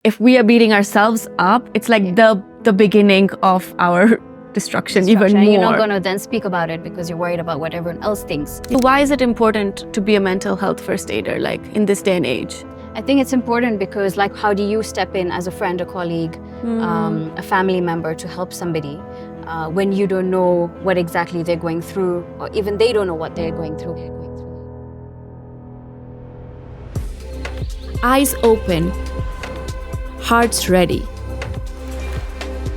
if we are beating ourselves up, it's like the beginning of our destruction even more. You're not going to then speak about it because you're worried about what everyone else thinks. Why is it important to be a mental health first aider, like in this day and age? I think it's important because, like, how do you step in as a friend, a colleague, a family member to help somebody when you don't know what exactly they're going through, or even they don't know what they're going through? Eyes open, hearts ready.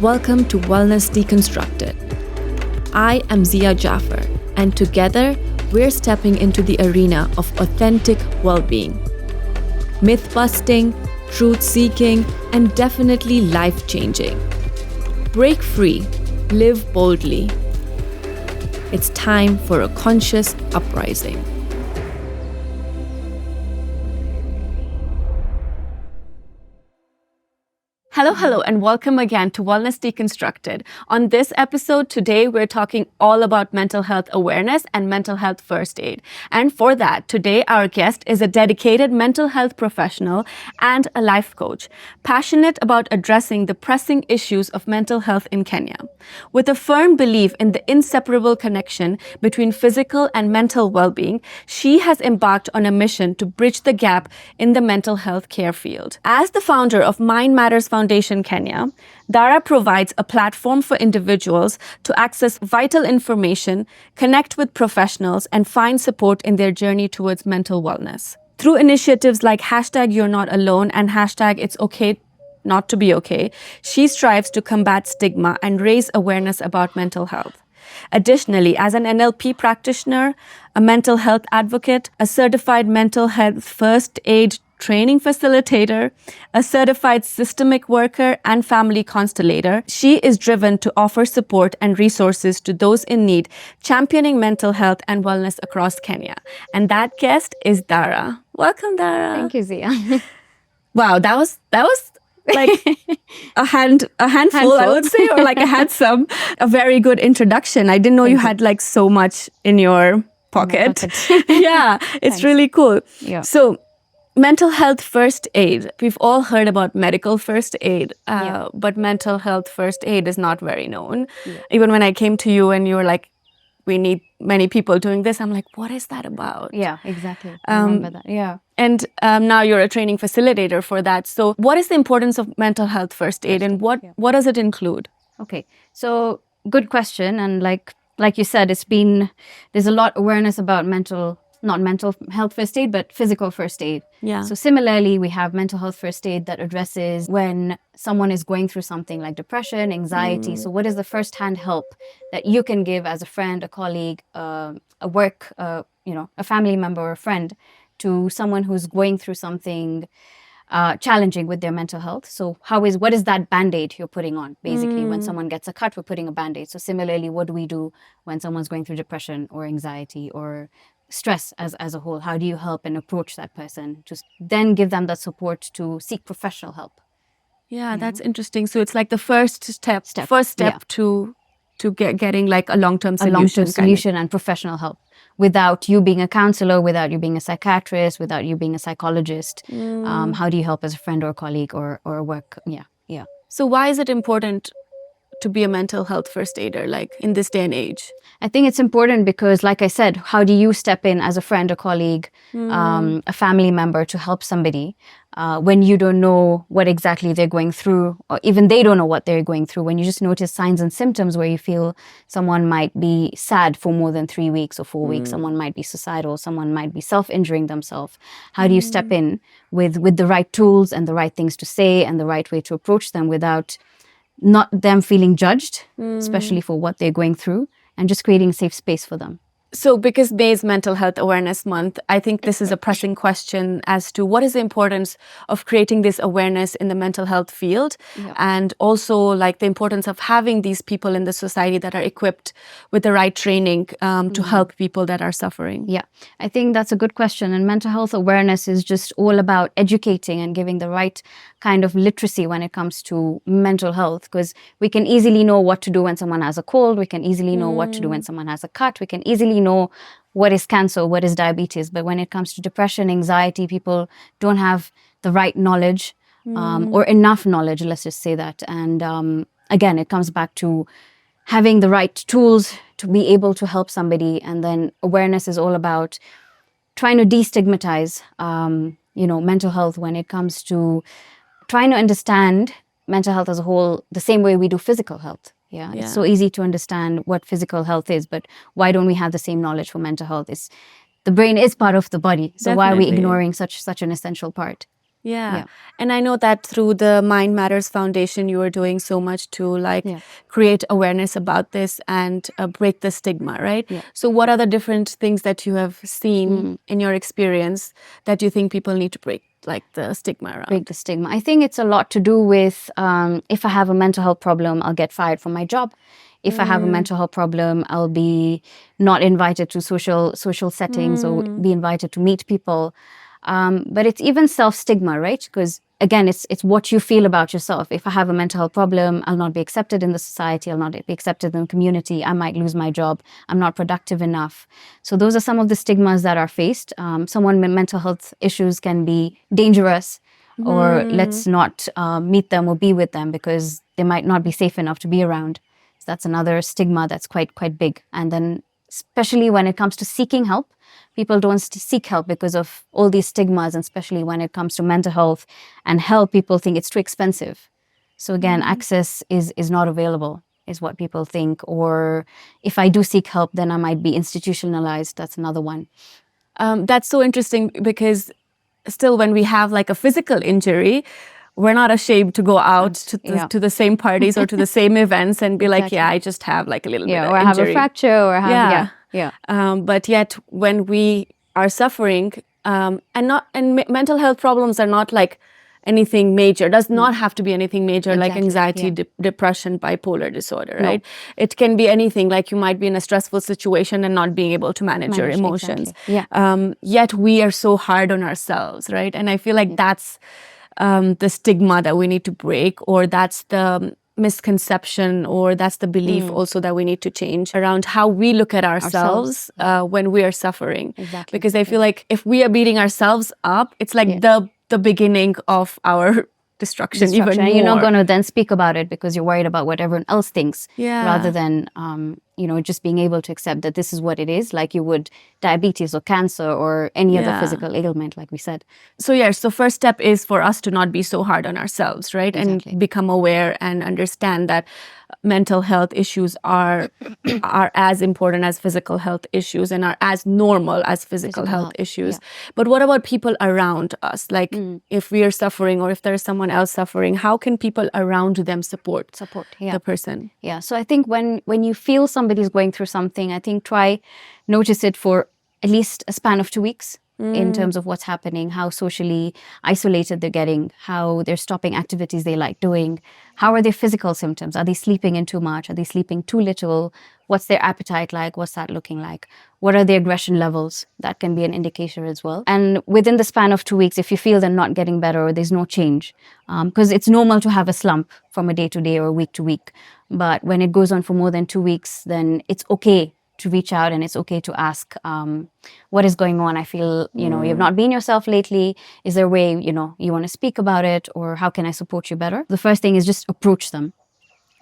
Welcome to Wellness Deconstructed. I am Zia Jaffer, and together we're stepping into the arena of authentic well-being. Myth-busting, truth-seeking, and definitely life-changing. Break free, live boldly. It's time for a conscious uprising. Hello, and welcome again to Wellness Deconstructed. On this episode today, we're talking all about mental health awareness and mental health first aid. And for that, today our guest is a dedicated mental health professional and a life coach, passionate about addressing the pressing issues of mental health in Kenya. With a firm belief in the inseparable connection between physical and mental well-being, she has embarked on a mission to bridge the gap in the mental health care field. As the founder of Mind Matters Foundation Kenya, Dhara provides a platform for individuals to access vital information, connect with professionals, and find support in their journey towards mental wellness. Through initiatives like #YourNotAlone and #It'sOkay Not to Be Okay, she strives to combat stigma and raise awareness about mental health. Additionally, as an NLP practitioner, a mental health advocate, a certified mental health first aid training facilitator, a certified systemic worker, and family constellator, she is driven to offer support and resources to those in need, championing mental health and wellness across Kenya. And that guest is Dhara. Welcome, Dhara. Thank you, Zia. Wow, that was like a handful, I would say, or like a very good introduction. I didn't know you had like so much in your pocket. Yeah, it's Thanks. really cool. Yeah. So, mental health first aid. We've all heard about medical first aid, but mental health first aid is not very known. Yeah. Even when I came to you and you were like, we need many people doing this, I'm like, what is that about? Yeah, exactly. I remember that. Yeah. And now you're a training facilitator for that. So what is the importance of mental health first aid and what does it include? Okay, so good question. And like you said, there's a lot of awareness about not mental health first aid, but physical first aid. Yeah. So similarly, we have mental health first aid that addresses when someone is going through something like depression, anxiety. So what is the first-hand help that you can give as a friend, a colleague, a family member or a friend to someone who's going through something challenging with their mental health? So what is that band-aid you're putting on? Basically, when someone gets a cut, we're putting a band-aid. So similarly, what do we do when someone's going through depression or anxiety or stress as a whole? How do you help and approach that person to then give them that support to seek professional help? Yeah, that's interesting. So it's like the first step to getting like a long-term solution. A long-term solution and professional help without you being a counselor, without you being a psychiatrist, without you being a psychologist. How do you help as a friend or a colleague or a work? Yeah. So why is it important to be a mental health first aider, like in this day and age? I think it's important because, like I said, how do you step in as a friend, a colleague, a family member to help somebody when you don't know what exactly they're going through, or even they don't know what they're going through, when you just notice signs and symptoms where you feel someone might be sad for more than 3 weeks or 4 weeks, someone might be suicidal, someone might be self-injuring themselves. How do you step in with the right tools and the right things to say and the right way to approach them without not them feeling judged, especially for what they're going through, and just creating a safe space for them? So because May is Mental Health Awareness Month, I think this is a pressing question as to what is the importance of creating this awareness in the mental health field, and also like the importance of having these people in the society that are equipped with the right training to help people that are suffering. Yeah, I think that's a good question. And mental health awareness is just all about educating and giving the right kind of literacy when it comes to mental health, because we can easily know what to do when someone has a cold. We can easily know what to do when someone has a cut. We can easily know what is cancer, what is diabetes. But when it comes to depression, anxiety, people don't have the right knowledge or enough knowledge, let's just say that. And again, it comes back to having the right tools to be able to help somebody. And then awareness is all about trying to destigmatize, mental health when it comes to trying to understand mental health as a whole the same way we do physical health. Yeah, it's so easy to understand what physical health is, but why don't we have the same knowledge for mental health? The brain is part of the body, so why are we ignoring such an essential part? Yeah. And I know that through the Mind Matters Foundation, you are doing so much to create awareness about this and break the stigma, right? Yeah. So what are the different things that you have seen in your experience that you think people need to break, like the stigma around? Break the stigma. I think it's a lot to do with if I have a mental health problem, I'll get fired from my job. If I have a mental health problem, I'll be not invited to social settings or be invited to meet people. But it's even self-stigma, right? Because again, it's what you feel about yourself. If I have a mental health problem, I'll not be accepted in the society. I'll not be accepted in the community. I might lose my job. I'm not productive enough. So those are some of the stigmas that are faced. Someone with mental health issues can be dangerous, or let's not meet them or be with them because they might not be safe enough to be around. So that's another stigma that's quite big. And then especially when it comes to seeking help, people don't seek help because of all these stigmas, and especially when it comes to mental health and help, people think it's too expensive. So again, access is not available, is what people think. Or if I do seek help, then I might be institutionalized. That's another one. That's so interesting because still when we have like a physical injury, we're not ashamed to go out to the same parties or to the same events and be like, I just have like a little bit of or I have a fracture, or have, but yet when we are suffering, and mental health problems are not like anything major, does not have to be anything major, like anxiety, depression, bipolar disorder, right? It can be anything, like you might be in a stressful situation and not being able to manage your emotions. Yet we are so hard on ourselves, right? And I feel like that's the stigma that we need to break, or that's the misconception, or that's the belief also that we need to change around how we look at ourselves when we are suffering. Because I feel like if we are beating ourselves up, it's like the beginning of our destruction even more. You're not going to then speak about it because you're worried about what everyone else thinks, rather than just being able to accept that this is what it is, like you would diabetes or cancer or any other physical ailment, like we said. So first step is for us to not be so hard on ourselves, right? And become aware and understand that mental health issues are as important as physical health issues and are as normal as physical health issues. But what about people around us? Like if we are suffering, or if there's someone else suffering, how can people around them support the person? Yeah. So I think when you feel somebody's going through something, I think try notice it for at least a span of 2 weeks. In terms of what's happening, how socially isolated they're getting, how they're stopping activities they like doing, how are their physical symptoms? Are they sleeping in too much? Are they sleeping too little? What's their appetite like? What's that looking like? What are their aggression levels? That can be an indicator as well. And within the span of 2 weeks, if you feel they're not getting better or there's no change, because it's normal to have a slump from a day to day or week to week. But when it goes on for more than 2 weeks, then it's okay to reach out, and it's okay to ask, what is going on? I feel, you've not been yourself lately. Is there a way, you want to speak about it, or how can I support you better? The first thing is just approach them.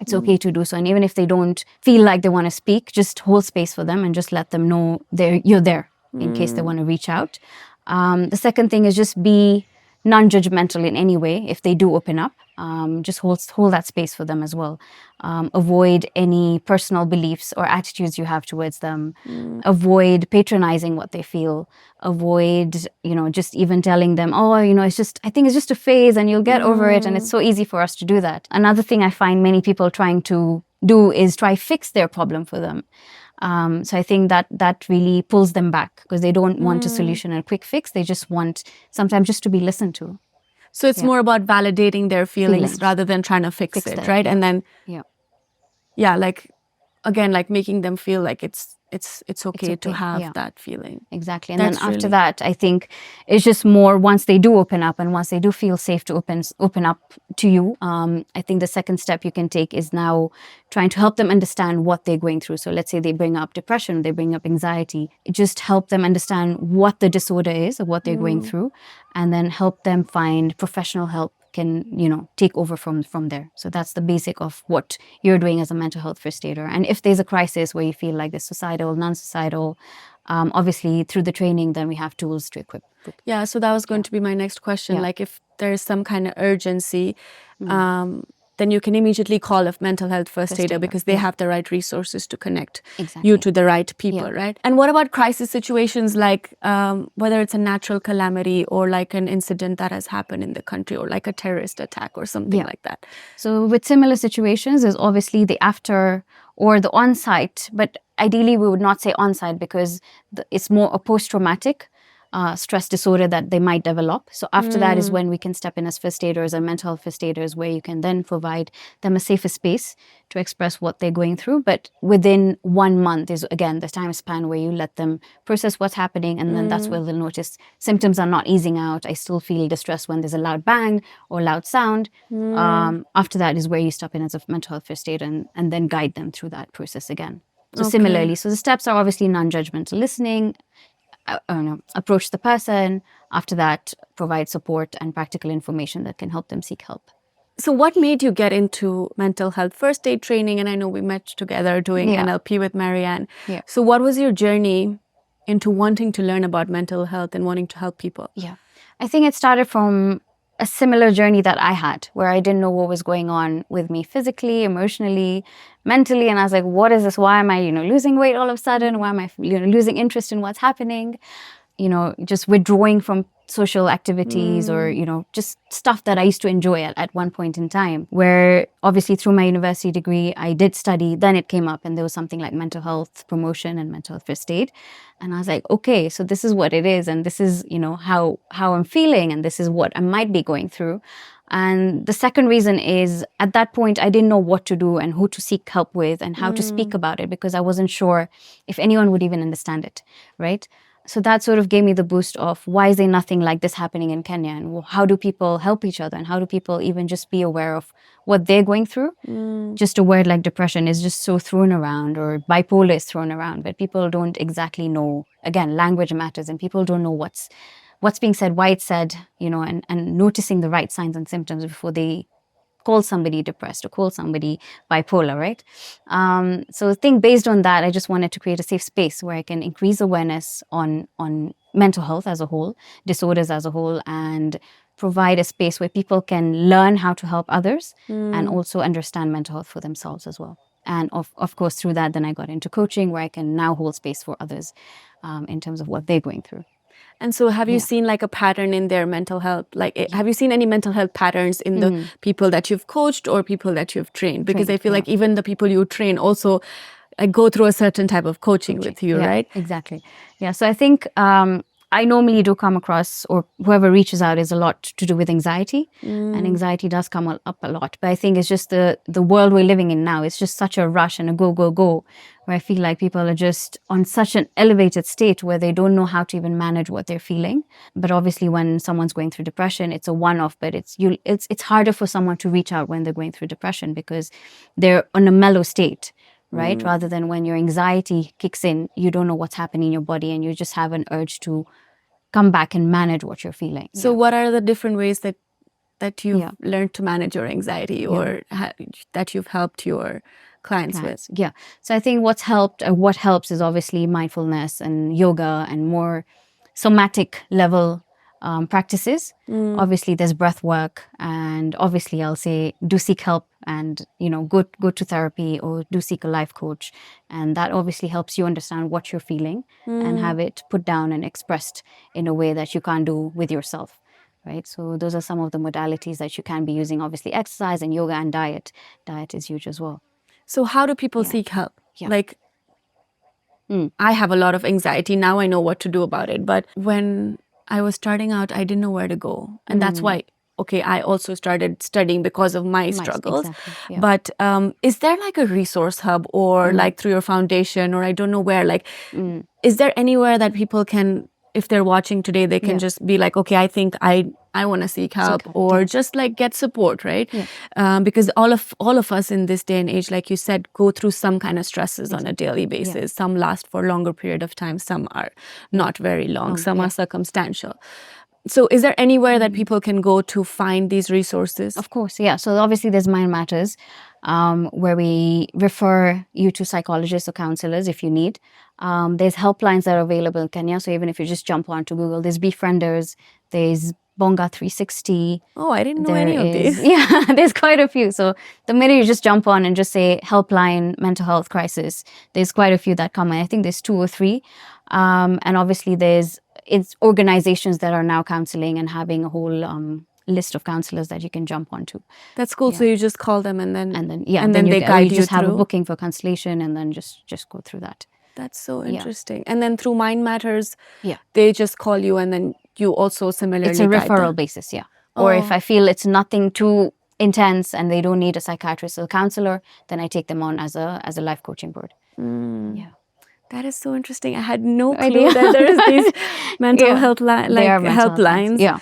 It's okay to do so. And even if they don't feel like they want to speak, just hold space for them and just let them know you're there in case they want to reach out. The second thing is just be non-judgmental in any way. If they do open up, just hold that space for them as well. Avoid any personal beliefs or attitudes you have towards them. Avoid patronizing what they feel. Avoid, just even telling them, I think it's just a phase and you'll get over it. And it's so easy for us to do that. Another thing I find many people trying to do is try fix their problem for them. So I think that really pulls them back, because they don't want a solution and a quick fix. They just want sometimes just to be listened to. So it's more about validating their feelings rather than trying to fix it, right? And then, like making them feel like it's okay to have that feeling. Exactly. And then after that, I think it's just more, once they do open up and once they do feel safe to open up to you, I think the second step you can take is now trying to help them understand what they're going through. So let's say they bring up depression, they bring up anxiety. Just help them understand what the disorder is or what they're going through, and then help them find professional help can, take over from there. So that's the basic of what you're doing as a mental health first aider. And if there's a crisis where you feel like there's societal, non-societal, obviously through the training, then we have tools to equip. Yeah, so that was going to be my next question. Yeah. Like if there's some kind of urgency, then you can immediately call a mental health first aider because they have the right resources to connect you to the right people, right? And what about crisis situations like whether it's a natural calamity or like an incident that has happened in the country or like a terrorist attack or something like that? So with similar situations, there's obviously the after or the on-site, but ideally we would not say on-site because it's more a post-traumatic stress disorder that they might develop. So after that is when we can step in as first aiders and mental health first aiders, where you can then provide them a safer space to express what they're going through. But within 1 month is, again, the time span where you let them process what's happening. And then that's where they'll notice symptoms are not easing out. I still feel distressed when there's a loud bang or loud sound. After that is where you step in as a mental health first aider and then guide them through that process again. So similarly, so the steps are obviously non-judgmental listening, approach the person. After that, provide support and practical information that can help them seek help. So what made you get into mental health first aid training? And I know we met together doing NLP with Marianne. So what was your journey into wanting to learn about mental health and wanting to help people? Yeah, I think it started from a similar journey that I had, where I didn't know what was going on with me physically, emotionally, mentally. And I was like, what is this? Why am I, losing weight all of a sudden? Why am I, losing interest in what's happening? Just withdrawing from social activities or, just stuff that I used to enjoy at one point in time, where obviously through my university degree, I did study, then it came up and there was something like mental health promotion and mental health first aid. And I was like, okay, so this is what it is. And this is, how I'm feeling. And this is what I might be going through. And the second reason is at that point, I didn't know what to do and who to seek help with and how to speak about it because I wasn't sure if anyone would even understand it, right? So that sort of gave me the boost of why is there nothing like this happening in Kenya? And how do people help each other? And how do people even just be aware of what they're going through? Just a word like depression is just so thrown around, or bipolar is thrown around, but people don't exactly know. Again, language matters and people don't know what's being said, why it's said, and noticing the right signs and symptoms before they call somebody depressed or call somebody bipolar, right? So I think based on that, I just wanted to create a safe space where I can increase awareness on mental health as a whole, disorders as a whole, and provide a space where people can learn how to help others and also understand mental health for themselves as well. And of course, through that, then I got into coaching where I can now hold space for others in terms of what they're going through. And so have you seen like a pattern in their mental health? Like, have you seen any mental health patterns in the people that you've coached or people that you've trained? Because I feel like even the people you train also go through a certain type of coaching with you, right? Exactly. Yeah. So I think I normally do come across, or whoever reaches out, is a lot to do with anxiety. And anxiety does come up a lot. But I think it's just the world we're living in now. It's just such a rush and a go, go, go, where I feel like people are just on such an elevated state where they don't know how to even manage what they're feeling. But obviously when someone's going through depression, it's a one-off, but it's harder for someone to reach out when they're going through depression because they're on a mellow state. Right? Rather than when your anxiety kicks in, you don't know what's happening in your body and you just have an urge to come back and manage what you're feeling. So what are the different ways that you've learned to manage your anxiety or that you've helped your clients with? Yeah. So I think what helps is obviously mindfulness and yoga and more somatic level practices. Obviously there's breath work, and obviously I'll say do seek help and go to therapy or do seek a life coach, and that obviously helps you understand what you're feeling and have it put down and expressed in a way that you can't do with yourself, right? So those are some of the modalities that you can be using. Obviously exercise and yoga and diet is huge as well. So how do people seek help? Like I have a lot of anxiety now. I know what to do about it, but when I was starting out, I didn't know where to go. And that's why, I also started studying because of my struggles. Exactly, But is there like a resource hub or like through your foundation or I don't know where, like, is there anywhere that people can, if they're watching today, they can just be like, okay, I think I want to seek help or just like get support, right? Because all of us in this day and age, like you said, go through some kind of stresses on a daily basis. Some last for a longer period of time. Some are not very long. Some are circumstantial. So is there anywhere that people can go to find these resources? Of course, yeah. So obviously there's Mind Matters, where we refer you to psychologists or counselors if you need. There's helplines that are available in Kenya. So even if you just jump onto Google, there's Befrienders, there's Bonga 360. Oh, I didn't know any of these. Yeah, there's quite a few. So the minute you just jump on and just say helpline, mental health crisis, there's quite a few that come in. I think there's 2 or 3. And obviously it's organizations that are now counseling and having a whole list of counselors that you can jump onto. That's cool. So you just call them and then you they guide just have a through. booking for Constellation and then just go through that. That's so interesting. And then through Mind Matters, Yeah. they just call you and then you also similarly It's a guide them. referral basis, yeah. Or if I feel it's nothing too intense and they don't need a psychiatrist or counselor, then I take them on as a life coaching board. Yeah. That is so interesting. I had no clue that there is these mental health helplines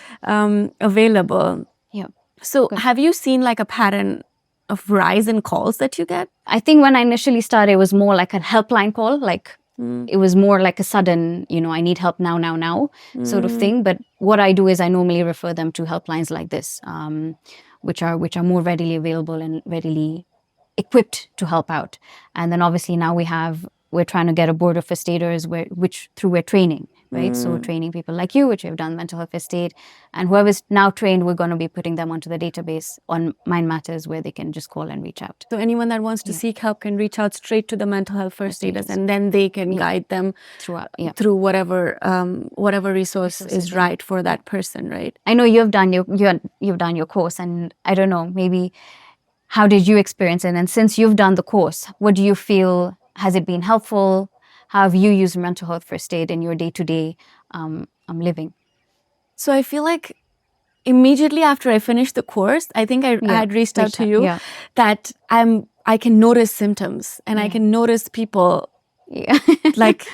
available. Yeah. So have you seen like a pattern of rise in calls that you get? I think when I initially started, it was more like a helpline call. Like it was more like a sudden, I need help now sort of thing. But what I do is I normally refer them to helplines like this, which are more readily available and readily equipped to help out. And then obviously now we're trying to get a board of first aiders through we're training, right? So training people like you, which have done mental health first aid, and whoever's now trained, we're going to be putting them onto the database on Mind Matters where they can just call and reach out. So anyone that wants to seek help can reach out straight to the mental health first aiders, and then they can guide them through whatever resource is right for that person, right? I know you've done your course, and I don't know, maybe how did you experience it? And since you've done the course, what do you feel? Has it been helpful? How have you used mental health first aid in your day-to-day living? So I feel like immediately after I finished the course, I think I had reached out to you that I can notice symptoms and I can notice people like,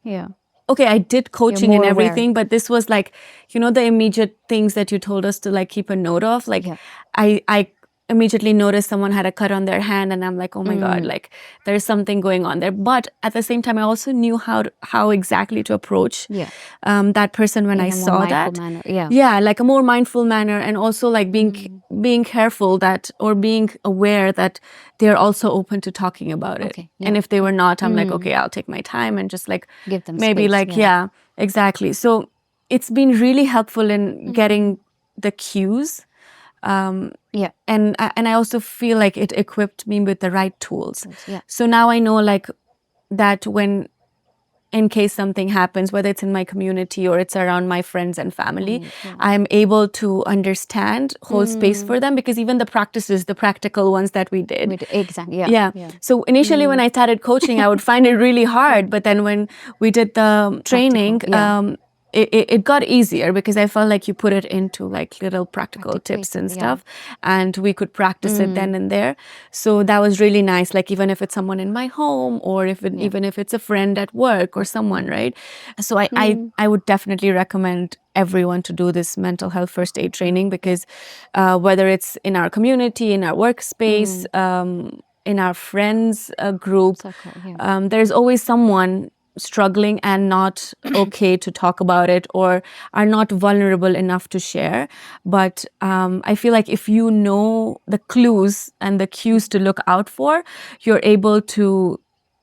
okay, I did coaching and everything, but this was like, the immediate things that you told us to like keep a note of. Like I immediately noticed someone had a cut on their hand and I'm like, oh my God, like there's something going on there. But at the same time, I also knew how exactly to approach that person when I saw that. Manner. Like a more mindful manner, and also like being careful or being aware that they're also open to talking about it. And if they were not, I'm like, okay, I'll take my time and just like give them maybe space, like, exactly. So it's been really helpful in getting the cues. And I also feel like it equipped me with the right tools. So now I know like that when in case something happens, whether it's in my community or it's around my friends and family, I'm able to understand, hold space for them, because even the practices, the practical ones that we did. Exactly. So initially when I started coaching, I would find it really hard. But then when we did the training, it got easier because I felt like you put it into like little practical tips and stuff, and we could practice it then and there. So that was really nice. Like even if it's someone in my home or even if it's a friend at work or someone, right? So I would definitely recommend everyone to do this mental health first aid training, because whether it's in our community, in our workspace, in our friends group, there's always someone struggling and not okay to talk about it or are not vulnerable enough to share. But I feel like if you know the clues and the cues to look out for, you're able to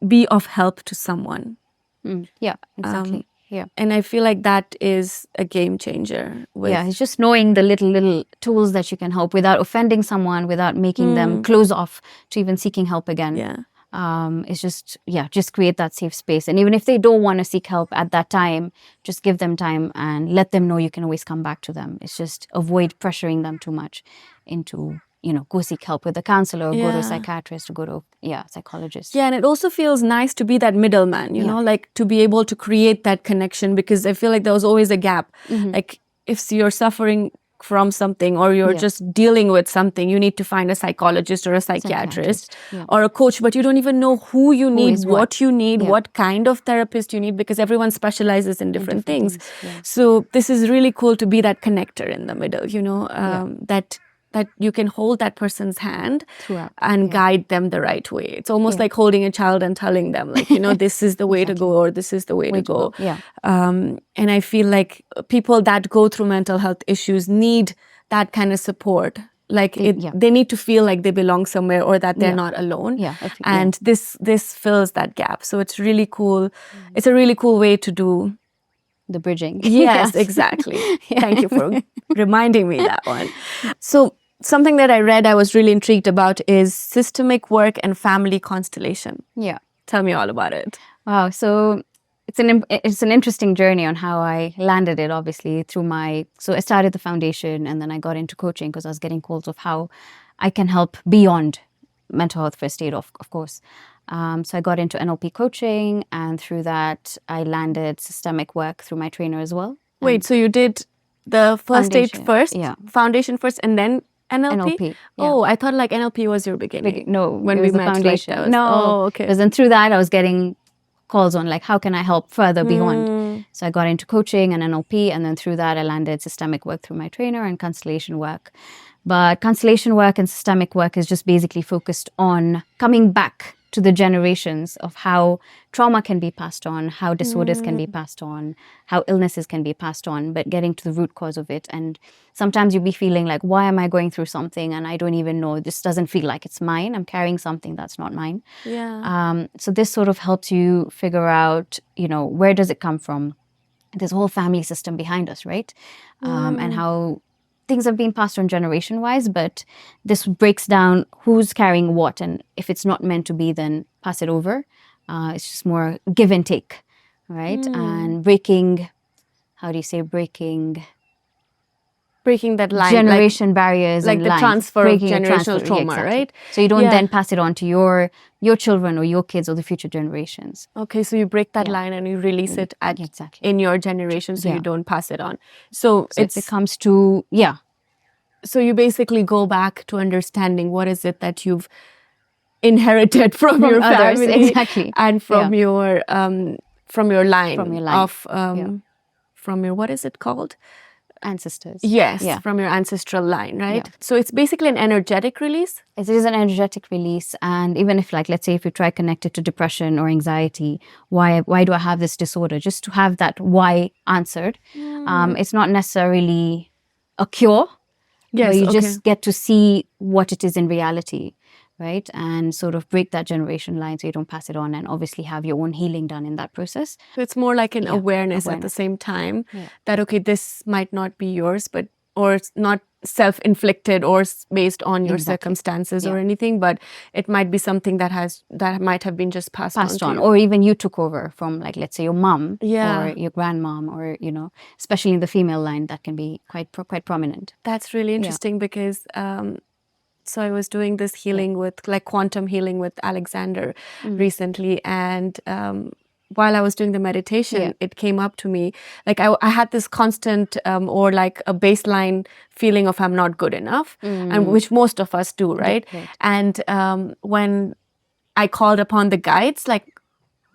be of help to someone. Yeah, exactly. And I feel like that is a game changer. It's just knowing the little tools that you can help without offending someone, without making them close off to even seeking help again. It's just create that safe space. And even if they don't want to seek help at that time, just give them time and let them know you can always come back to them. It's just avoid pressuring them too much into, go seek help with a counselor or go to a psychiatrist or go to psychologist. And it also feels nice to be that middleman, you know, like to be able to create that connection, because I feel like there was always a gap. Like if you're suffering from something or you're just dealing with something, you need to find a psychologist or a psychiatrist or a coach, but you don't even know who you need, what you need, what kind of therapist you need, because everyone specializes in different things. So this is really cool to be that connector in the middle, that you can hold that person's hand Throughout. and guide them the right way. It's almost like holding a child and telling them, like, this is the way to go, or this is the way to go. Yeah. And I feel like people that go through mental health issues need that kind of support. Like they need to feel like they belong somewhere, or that they're not alone. Yeah. And this fills that gap. So it's really cool. It's a really cool way to do the bridging. Yes, exactly. Thank you for reminding me that one. So something that I read I was really intrigued about is systemic work and family constellation. Yeah. Tell me all about it. Wow. So it's an interesting journey on how I landed it, obviously, so I started the foundation, and then I got into coaching because I was getting calls of how I can help beyond mental health first aid, of course. So I got into NLP coaching, and through that, I landed systemic work through my trainer as well. Wait, so you did the first aid first, foundation first, and then NLP? Yeah. Oh, I thought like NLP was your beginning. No, when we met, foundation. Like, no, oh, okay. Because then through that, I was getting calls on like, how can I help further beyond? So I got into coaching and NLP, and then through that, I landed systemic work through my trainer and constellation work. But constellation work and systemic work is just basically focused on coming back to the generations of how trauma can be passed on, how disorders can be passed on, how illnesses can be passed on, but getting to the root cause of it. And sometimes you'll be feeling like, why am I going through something and I don't even know, this doesn't feel like it's mine. I'm carrying something that's not mine. Yeah. So this sort of helps you figure out, where does it come from? There's a whole family system behind us, right? And how things have been passed on generation-wise, but this breaks down who's carrying what, and if it's not meant to be, then pass it over. It's just more give and take, right? And breaking that line, generation barriers, like and the lines. transfer breaking of generational trauma, exactly. right? So you don't then pass it on to your children or your kids or the future generations. Okay, so you break that line and you release it in your generation, so you don't pass it on. So if it comes to so you basically go back to understanding what is it that you've inherited from your others, family, exactly. and from your line, of from your, what is it called? Ancestors. Yes, from your ancestral line, right? So it's basically an energetic release? It is an energetic release. And even if, like, let's say if you try connect it to depression or anxiety, why do I have this disorder? Just to have that why answered. It's not necessarily a cure, but you just get to see what it is in reality, right? And sort of break that generation line so you don't pass it on, and obviously have your own healing done in that process. So it's more like an awareness at the same time that, okay, this might not be yours, or it's not self-inflicted or based on your circumstances or anything, but it might be something that might have been just passed on. Or even you took over from, like, let's say your mom or your grandmom, or, especially in the female line, that can be quite prominent. That's really interesting because so I was doing this healing with, like, quantum healing with Alexander recently, and while I was doing the meditation, it came up to me, like I had this constant or like a baseline feeling of I'm not good enough, and which most of us do, right? And when I called upon the guides, like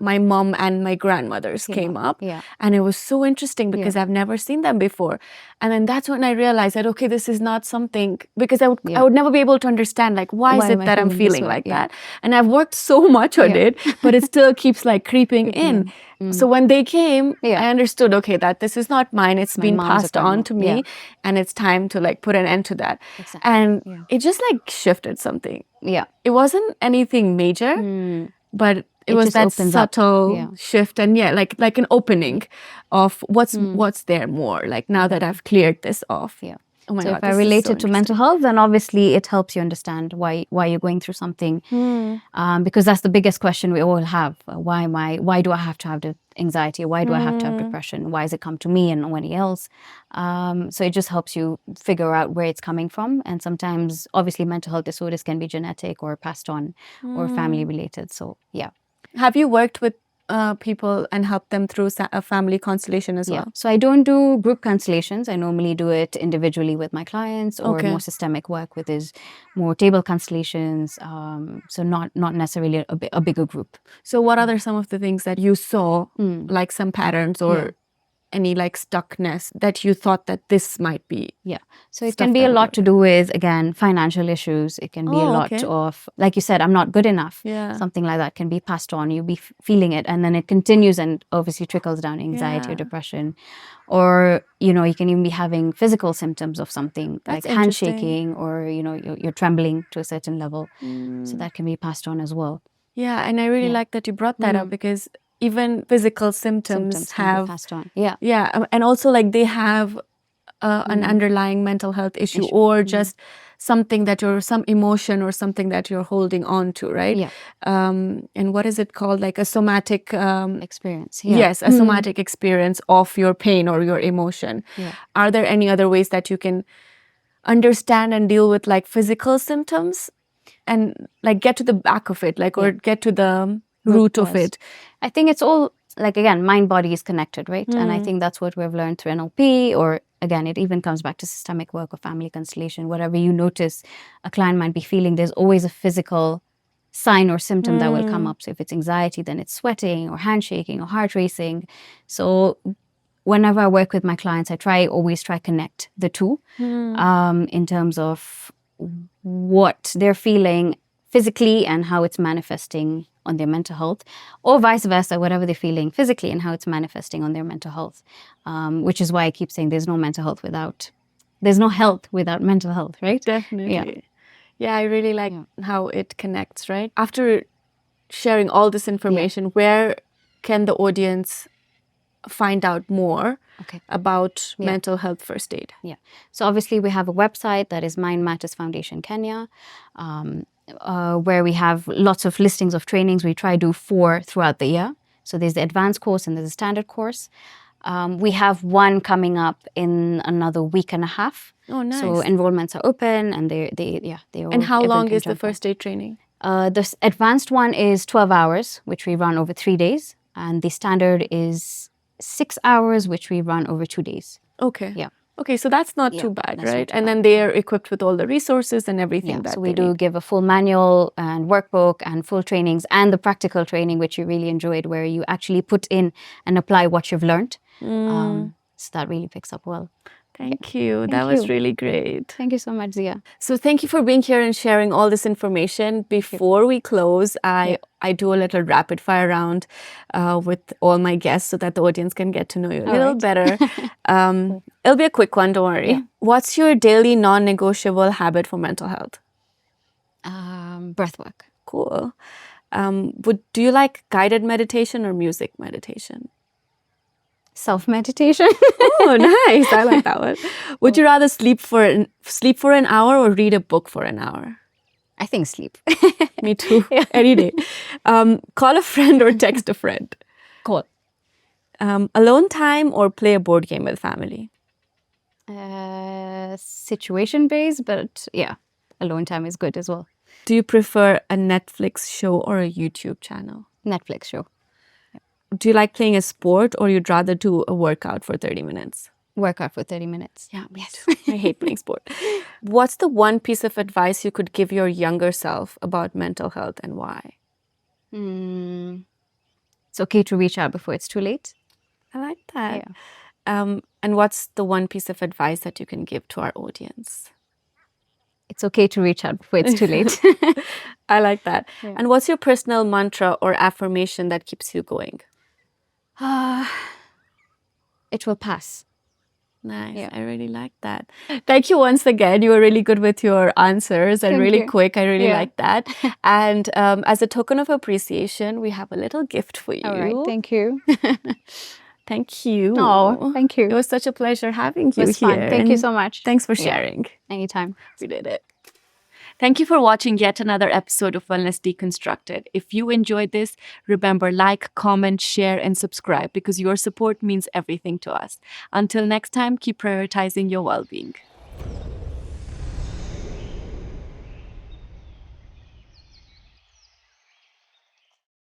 my mom and my grandmothers came up, and it was so interesting because I've never seen them before. And then that's when I realized that, okay, this is not something, because I would never be able to understand, like, why is it that I'm feeling like that? And I've worked so much on it, but it still keeps like creeping in. So when they came, I understood, okay, that this is not mine. It's been passed on to me, and it's time to like put an end to that. And it just like shifted something. It wasn't anything major, but it was that subtle shift, and like an opening of what's there more, like, now that I've cleared this off. Oh my so God, if I relate it to mental health, then obviously it helps you understand why you're going through something, because that's the biggest question we all have. Why do I have to have the anxiety? Why do I have to have depression? Why does it come to me and nobody else? So it just helps you figure out where it's coming from. And sometimes, obviously, mental health disorders can be genetic or passed on or family related. So Have you worked with people and helped them through a family constellation as well? So I don't do group constellations. I normally do it individually with my clients, or more systemic work with is more table constellations. So not necessarily a bigger group. So what are some of the things that you saw, like some patterns or any like stuckness that you thought that this might be? Yeah. So it Stuff can be that a would lot to do with, again, financial issues. It can be a Oh, lot okay. of, like you said, I'm not good enough. Yeah. Something like that can be passed on. You'll be feeling it, and then it continues and obviously trickles down anxiety or Yeah. depression. Or, you know, you can even be having physical symptoms of something That's like interesting. handshaking, or, you know, you're trembling to a certain level. So Mm. that can be passed on as well. Yeah, and I really Yeah. like that you brought that up because even physical symptoms Can be have passed on. Yeah. and also like they have an underlying mental health issue or just something that some emotion or something that you're holding on to, right? Yeah. And what is it called? Like a somatic Experience. Yeah. yes, a somatic experience of your pain or your emotion. Yeah. Are there any other ways that you can understand and deal with like physical symptoms and like get to the back of it, like or get to the root of cause. it? I think it's all, like, again, mind body is connected, right? And I think that's what we've learned through NLP, or again, it even comes back to systemic work or family constellation. Whatever you notice a client might be feeling, there's always a physical sign or symptom that will come up. So if it's anxiety, then it's sweating or handshaking or heart racing. So whenever I work with my clients, I always try connect the two in terms of what they're feeling physically and how it's manifesting on their mental health, or vice versa, whatever they're feeling physically and how it's manifesting on their mental health. Which is why I keep saying there's no health without mental health, right? Definitely. Yeah, I really like how it connects, right? After sharing all this information, where can the audience find out more about mental health first aid? Yeah. So obviously we have a website that is Mind Matters Foundation Kenya, where we have lots of listings of trainings. We try to do 4 throughout the year. So there's the advanced course and there's the standard course. We have one coming up in another week and a half. Oh, nice. So enrollments are open, and they And how long is the first aid training? The advanced one is 12 hours, which we run over 3 days. And the standard is 6 hours, which we run over 2 days. Okay. Yeah. Okay, so that's not too bad, right? And then they are equipped with all the resources and everything that so they we do need. give a full manual and workbook and full trainings, and the practical training, which you really enjoyed, where you actually put in and apply what you've learned. So that really picks up well. Thank you. That was really great. Thank you so much, Zia. So thank you for being here and sharing all this information. Before we close, I do a little rapid fire round with all my guests so that the audience can get to know you a little better. It'll be a quick one, don't worry. Yeah. What's your daily non-negotiable habit for mental health? Breath work. Cool. Do you like guided meditation or music meditation? Self-meditation. Oh, nice. I like that one. Would you rather sleep for an hour or read a book for an hour? I think sleep. Me too. Any day. Call a friend or text a friend? Call. Alone time or play a board game with family? Situation-based, but yeah, alone time is good as well. Do you prefer a Netflix show or a YouTube channel? Netflix show. Do you like playing a sport or you'd rather do a workout for 30 minutes? Workout for 30 minutes. Yeah, me too. I hate playing sport. What's the one piece of advice you could give your younger self about mental health and why? It's okay to reach out before it's too late. I like that. Yeah. And what's the one piece of advice that you can give to our audience? It's okay to reach out before it's too late. I like that. Yeah. And what's your personal mantra or affirmation that keeps you going? It will pass. Nice. Yeah. I really like that. Thank you once again. You were really good with your answers and really quick. I really like that. And as a token of appreciation, we have a little gift for you. All right. Thank you. Thank you. Oh, thank you. It was such a pleasure having you here. Fun. Thank you so much. Thanks for sharing. Anytime. We did it. Thank you for watching yet another episode of Wellness Deconstructed. If you enjoyed this, remember, like, comment, share, and subscribe because your support means everything to us. Until next time, keep prioritizing your well-being.